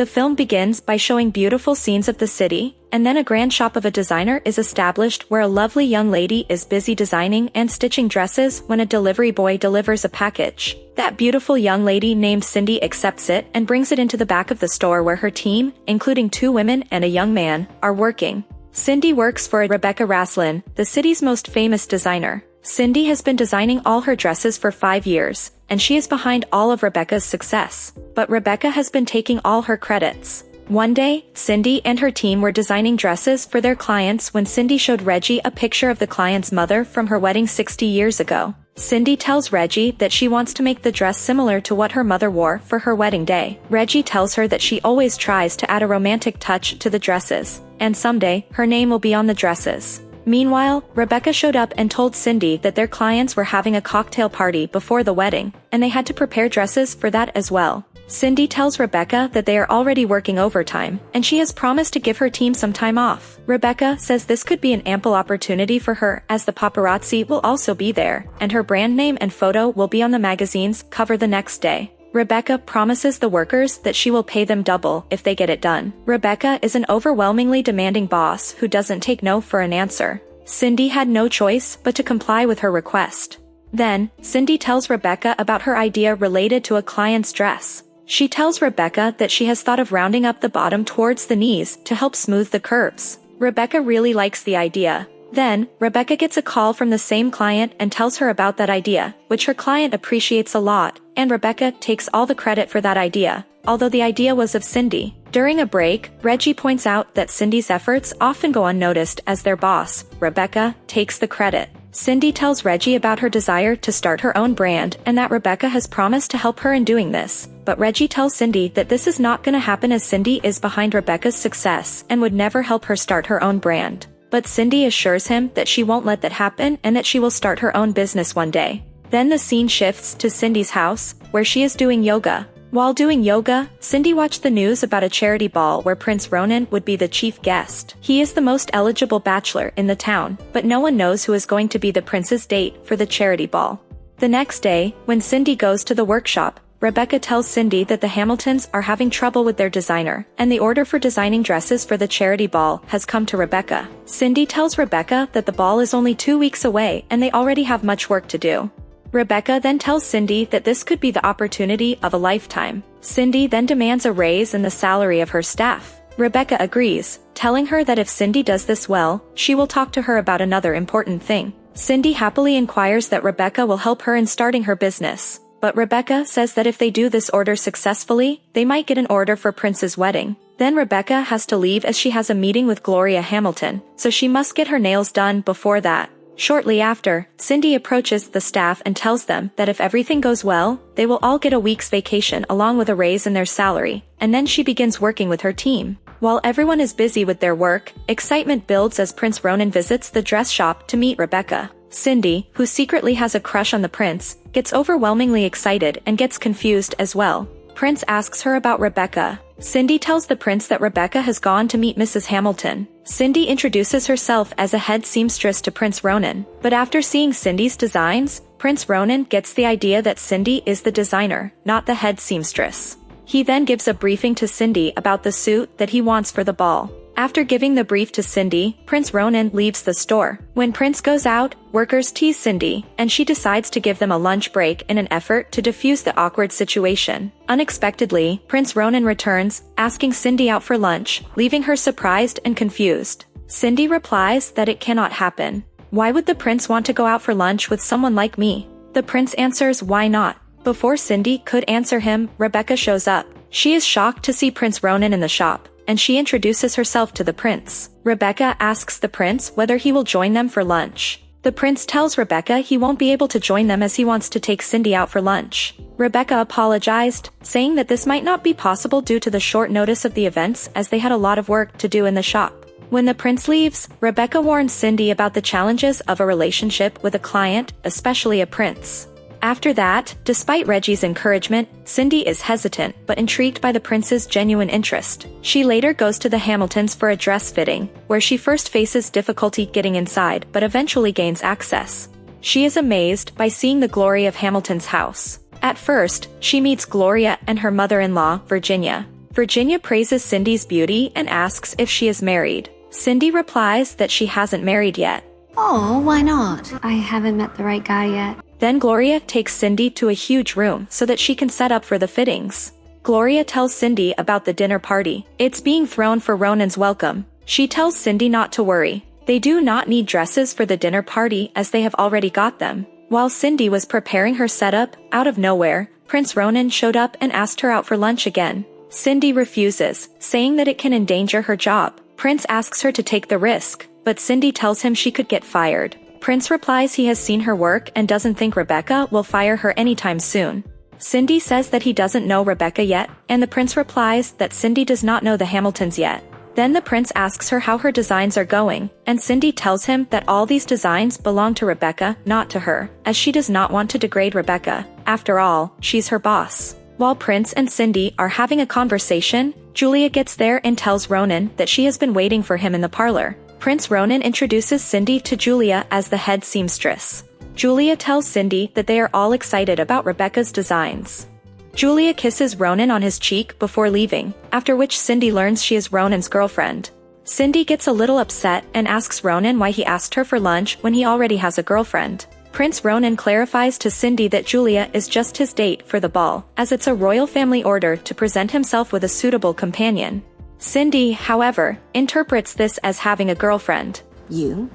The film begins by showing beautiful scenes of the city, and then a grand shop of a designer is established where a lovely young lady is busy designing and stitching dresses when a delivery boy delivers a package. That beautiful young lady named Cindy accepts it and brings it into the back of the store where her team, including 2 women and a young man, are working. Cindy works for Rebecca Raslin, the city's most famous designer. Cindy has been designing all her dresses for 5 years, and she is behind all of Rebecca's success. But Rebecca has been taking all her credits. One day, Cindy and her team were designing dresses for their clients when Cindy showed Reggie a picture of the client's mother from her wedding 60 years ago. Cindy tells Reggie that she wants to make the dress similar to what her mother wore for her wedding day. Reggie tells her that she always tries to add a romantic touch to the dresses, and someday, her name will be on the dresses. Meanwhile, Rebecca showed up and told Cindy that their clients were having a cocktail party before the wedding, and they had to prepare dresses for that as well. Cindy tells Rebecca that they are already working overtime, and she has promised to give her team some time off. Rebecca says this could be an ample opportunity for her as the paparazzi will also be there, and her brand name and photo will be on the magazine's cover the next day. Rebecca promises the workers that she will pay them double if they get it done. Rebecca is an overwhelmingly demanding boss who doesn't take no for an answer. Cindy had no choice but to comply with her request. Then, Cindy tells Rebecca about her idea related to a client's dress. She tells Rebecca that she has thought of rounding up the bottom towards the knees to help smooth the curves. Rebecca really likes the idea. Then, Rebecca gets a call from the same client and tells her about that idea, which her client appreciates a lot, and Rebecca takes all the credit for that idea, although the idea was of Cindy. During a break, Reggie points out that Cindy's efforts often go unnoticed as their boss. Rebecca takes the credit. Cindy tells Reggie about her desire to start her own brand and that Rebecca has promised to help her in doing this. But Reggie tells Cindy that this is not going to happen as Cindy is behind Rebecca's success and would never help her start her own brand. But Cindy assures him that she won't let that happen and that she will start her own business one day. Then the scene shifts to Cindy's house, where she is doing yoga. While doing yoga, Cindy watched the news about a charity ball where Prince Ronan would be the chief guest. He is the most eligible bachelor in the town, but no one knows who is going to be the prince's date for the charity ball. The next day, when Cindy goes to the workshop, Rebecca tells Cindy that the Hamiltons are having trouble with their designer, and the order for designing dresses for the charity ball has come to Rebecca. Cindy tells Rebecca that the ball is only 2 weeks away and they already have much work to do. Rebecca then tells Cindy that this could be the opportunity of a lifetime. Cindy then demands a raise in the salary of her staff. Rebecca agrees, telling her that if Cindy does this well, she will talk to her about another important thing. Cindy happily inquires that Rebecca will help her in starting her business. But Rebecca says that if they do this order successfully, they might get an order for Prince's wedding. Then Rebecca has to leave as she has a meeting with Gloria Hamilton, so she must get her nails done before that. Shortly after, Cindy approaches the staff and tells them that if everything goes well, they will all get a week's vacation along with a raise in their salary, and then she begins working with her team. While everyone is busy with their work, excitement builds as Prince Ronan visits the dress shop to meet Rebecca. Cindy, who secretly has a crush on the prince, gets overwhelmingly excited and gets confused as well. Prince asks her about Rebecca. Cindy tells the prince that Rebecca has gone to meet Mrs. Hamilton. Cindy introduces herself as a head seamstress to Prince Ronan, but after seeing Cindy's designs, Prince Ronan gets the idea that Cindy is the designer, not the head seamstress. He then gives a briefing to Cindy about the suit that he wants for the ball. After giving the brief to Cindy, Prince Ronan leaves the store. When Prince goes out, workers tease Cindy, and she decides to give them a lunch break in an effort to defuse the awkward situation. Unexpectedly, Prince Ronan returns, asking Cindy out for lunch, leaving her surprised and confused. Cindy replies that it cannot happen. Why would the prince want to go out for lunch with someone like me? The prince answers why not. Before Cindy could answer him, Rebecca shows up. She is shocked to see Prince Ronan in the shop, and she introduces herself to the prince. Rebecca asks the prince whether he will join them for lunch. The prince tells Rebecca he won't be able to join them as he wants to take Cindy out for lunch. Rebecca apologized, saying that this might not be possible due to the short notice of the events as they had a lot of work to do in the shop. When the prince leaves, Rebecca warns Cindy about the challenges of a relationship with a client, especially a prince. After that, despite Reggie's encouragement, Cindy is hesitant but intrigued by the prince's genuine interest. She later goes to the Hamiltons for a dress fitting, where she first faces difficulty getting inside but eventually gains access. She is amazed by seeing the glory of Hamilton's house. At first, she meets Gloria and her mother-in-law, Virginia. Virginia praises Cindy's beauty and asks if she is married. Cindy replies that she hasn't married yet. Oh, why not? I haven't met the right guy yet. Then Gloria takes Cindy to a huge room so that she can set up for the fittings. Gloria tells Cindy about the dinner party. It's being thrown for Ronan's welcome. She tells Cindy not to worry. They do not need dresses for the dinner party as they have already got them. While Cindy was preparing her setup, out of nowhere, Prince Ronan showed up and asked her out for lunch again. Cindy refuses, saying that it can endanger her job. Prince asks her to take the risk, but Cindy tells him she could get fired. Prince replies he has seen her work and doesn't think Rebecca will fire her anytime soon. Cindy says that he doesn't know Rebecca yet, and the prince replies that Cindy does not know the Hamiltons yet. Then the prince asks her how her designs are going, and Cindy tells him that all these designs belong to Rebecca, not to her, as she does not want to degrade Rebecca. After all, she's her boss. While Prince and Cindy are having a conversation, Julia gets there and tells Ronan that she has been waiting for him in the parlor. Prince Ronan introduces Cindy to Julia as the head seamstress. Julia tells Cindy that they are all excited about Rebecca's designs. Julia kisses Ronan on his cheek before leaving, after which Cindy learns she is Ronan's girlfriend. Cindy gets a little upset and asks Ronan why he asked her for lunch when he already has a girlfriend. Prince Ronan clarifies to Cindy that Julia is just his date for the ball, as it's a royal family order to present himself with a suitable companion. Cindy, however, interprets this as having a girlfriend. You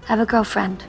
have a girlfriend.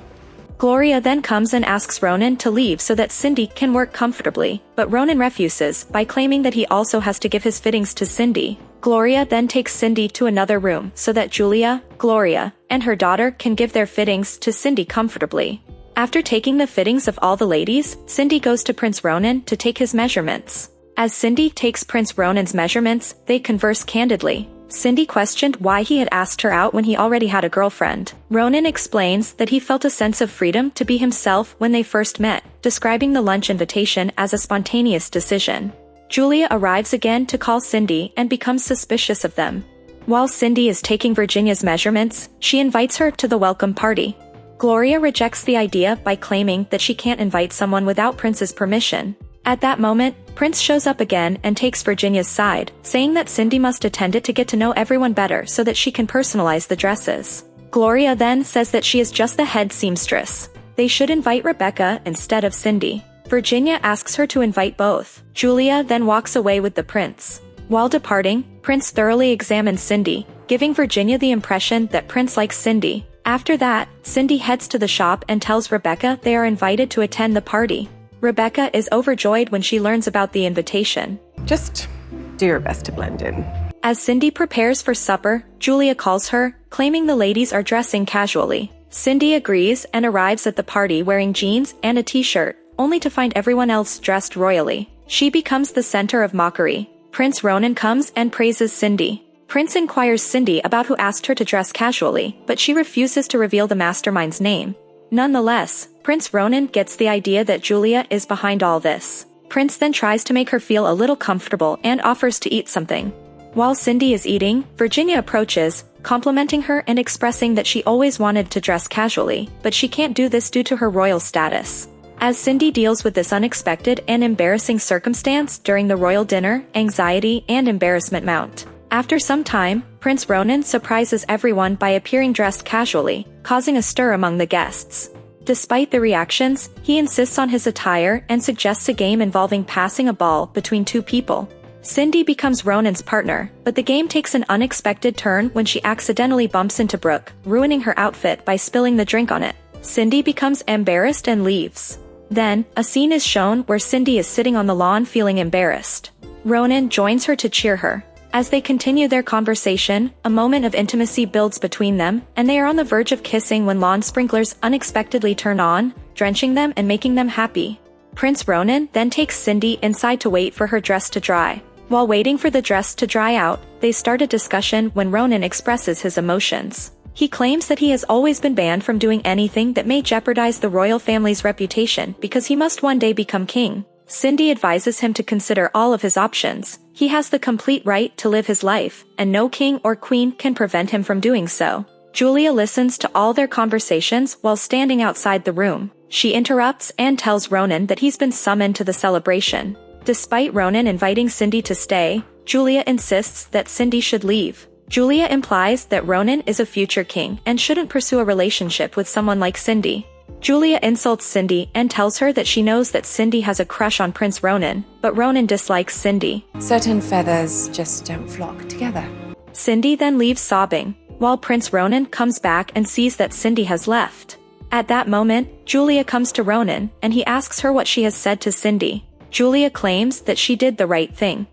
Gloria then comes and asks Ronan to leave so that Cindy can work comfortably, but Ronan refuses by claiming that he also has to give his fittings to Cindy. Gloria then takes Cindy to another room so that Julia, Gloria, and her daughter can give their fittings to Cindy comfortably. After taking the fittings of all the ladies, Cindy goes to Prince Ronan to take his measurements. As Cindy takes Prince Ronan's measurements, they converse candidly. Cindy questioned why he had asked her out when he already had a girlfriend. Ronan explains that he felt a sense of freedom to be himself when they first met, describing the lunch invitation as a spontaneous decision. Julia arrives again to call Cindy and becomes suspicious of them. While Cindy is taking Virginia's measurements, she invites her to the welcome party. Gloria rejects the idea by claiming that she can't invite someone without Prince's permission. At that moment, Prince shows up again and takes Virginia's side, saying that Cindy must attend it to get to know everyone better so that she can personalize the dresses. Gloria then says that she is just the head seamstress. They should invite Rebecca instead of Cindy. Virginia asks her to invite both. Julia then walks away with the prince. While departing, Prince thoroughly examines Cindy, giving Virginia the impression that Prince likes Cindy. After that, Cindy heads to the shop and tells Rebecca they are invited to attend the party. Rebecca is overjoyed when she learns about the invitation. Just do your best to blend in. As Cindy prepares for supper, Julia calls her, claiming the ladies are dressing casually. Cindy agrees and arrives at the party wearing jeans and a t-shirt, only to find everyone else dressed royally. She becomes the center of mockery. Prince Ronan comes and praises Cindy. Prince inquires Cindy about who asked her to dress casually, but she refuses to reveal the mastermind's name. Nonetheless, Prince Ronan gets the idea that Julia is behind all this. Prince then tries to make her feel a little comfortable and offers to eat something. While Cindy is eating, Virginia approaches, complimenting her and expressing that she always wanted to dress casually, but she can't do this due to her royal status. As Cindy deals with this unexpected and embarrassing circumstance during the royal dinner, anxiety and embarrassment mount. After some time, Prince Ronan surprises everyone by appearing dressed casually, causing a stir among the guests. Despite the reactions, he insists on his attire and suggests a game involving passing a ball between two people. Cindy becomes Ronan's partner, but the game takes an unexpected turn when she accidentally bumps into Brooke, ruining her outfit by spilling the drink on it. Cindy becomes embarrassed and leaves. Then, a scene is shown where Cindy is sitting on the lawn feeling embarrassed. Ronan joins her to cheer her. As they continue their conversation, a moment of intimacy builds between them, and they are on the verge of kissing when lawn sprinklers unexpectedly turn on, drenching them and making them happy. Prince Ronan then takes Cindy inside to wait for her dress to dry. While waiting for the dress to dry out, they start a discussion when Ronan expresses his emotions. He claims that he has always been banned from doing anything that may jeopardize the royal family's reputation because he must one day become king. Cindy advises him to consider all of his options. He has the complete right to live his life, and no king or queen can prevent him from doing so. Julia listens to all their conversations while standing outside the room. She interrupts and tells Ronan that he's been summoned to the celebration. Despite Ronan inviting Cindy to stay, Julia insists that Cindy should leave. Julia implies that Ronan is a future king and shouldn't pursue a relationship with someone like Cindy. Julia insults Cindy and tells her that she knows that Cindy has a crush on Prince Ronan, but Ronan dislikes Cindy. Certain feathers just don't flock together. Cindy then leaves sobbing, while Prince Ronan comes back and sees that Cindy has left. At that moment, Julia comes to Ronan, and he asks her what she has said to Cindy. Julia claims that she did the right thing.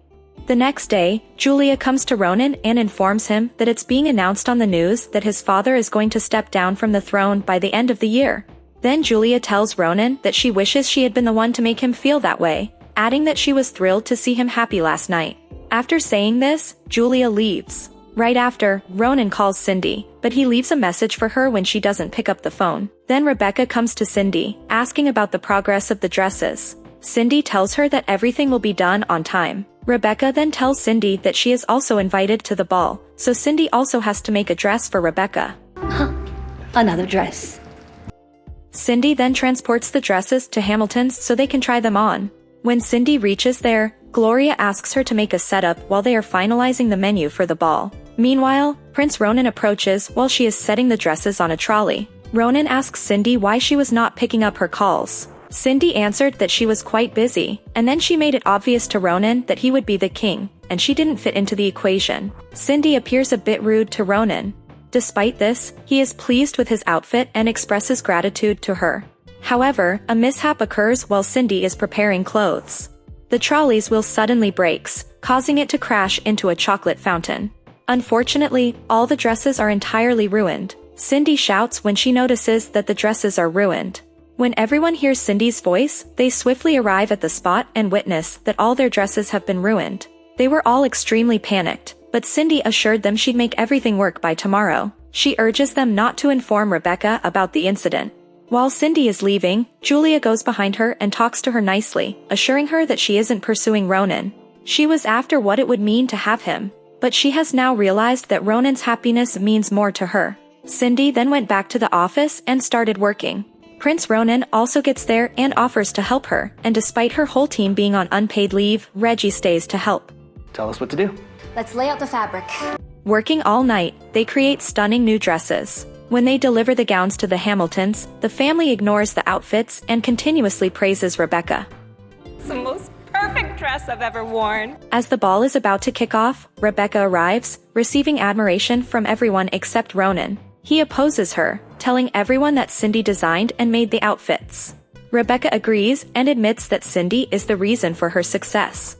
The next day, Julia comes to Ronan and informs him that it's being announced on the news that his father is going to step down from the throne by the end of the year. Then Julia tells Ronan that she wishes she had been the one to make him feel that way, adding that she was thrilled to see him happy last night. After saying this, Julia leaves. Right after, Ronan calls Cindy, but he leaves a message for her when she doesn't pick up the phone. Then Rebecca comes to Cindy, asking about the progress of the dresses. Cindy tells her that everything will be done on time. Rebecca then tells Cindy that she is also invited to the ball, so Cindy also has to make a dress for Rebecca. Another dress. Cindy then transports the dresses to Hamilton's so they can try them on. When Cindy reaches there, Gloria asks her to make a setup while they are finalizing the menu for the ball. Meanwhile, Prince Ronan approaches while she is setting the dresses on a trolley. Ronan asks Cindy why she was not picking up her calls. Cindy answered that she was quite busy, and then she made it obvious to Ronan that he would be the king, and she didn't fit into the equation. Cindy appears a bit rude to Ronan. Despite this, he is pleased with his outfit and expresses gratitude to her. However, a mishap occurs while Cindy is preparing clothes. The trolley's wheel suddenly breaks, causing it to crash into a chocolate fountain. Unfortunately, all the dresses are entirely ruined. Cindy shouts when she notices that the dresses are ruined. When everyone hears Cindy's voice, they swiftly arrive at the spot and witness that all their dresses have been ruined. They were all extremely panicked, but Cindy assured them she'd make everything work by tomorrow. She urges them not to inform Rebecca about the incident. While Cindy is leaving, Julia goes behind her and talks to her nicely, assuring her that she isn't pursuing Ronan. She was after what it would mean to have him, but she has now realized that Ronan's happiness means more to her. Cindy then went back to the office and started working. Prince Ronan also gets there and offers to help her, and despite her whole team being on unpaid leave, Reggie stays to help. Tell us what to do. Let's lay out the fabric. Working all night, they create stunning new dresses. When they deliver the gowns to the Hamiltons, the family ignores the outfits and continuously praises Rebecca. It's the most perfect dress I've ever worn. As the ball is about to kick off, Rebecca arrives, receiving admiration from everyone except Ronan. He opposes her, telling everyone that Cindy designed and made the outfits. Rebecca agrees and admits that Cindy is the reason for her success.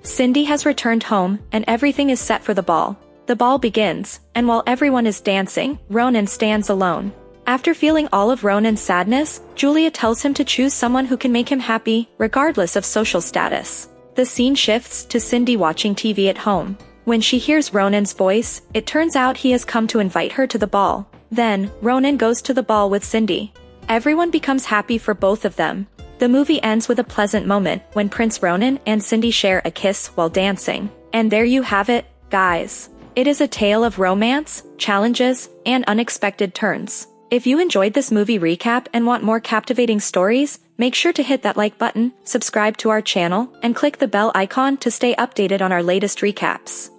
Cindy has returned home, and everything is set for the ball. The ball begins, and while everyone is dancing, Ronan stands alone. After feeling all of Ronan's sadness, Julia tells him to choose someone who can make him happy, regardless of social status. The scene shifts to Cindy watching TV at home. When she hears Ronan's voice, it turns out he has come to invite her to the ball. Then, Ronan goes to the ball with Cindy. Everyone becomes happy for both of them. The movie ends with a pleasant moment when Prince Ronan and Cindy share a kiss while dancing. And there you have it, guys. It is a tale of romance, challenges, and unexpected turns. If you enjoyed this movie recap and want more captivating stories, make sure to hit that like button, subscribe to our channel, and click the bell icon to stay updated on our latest recaps.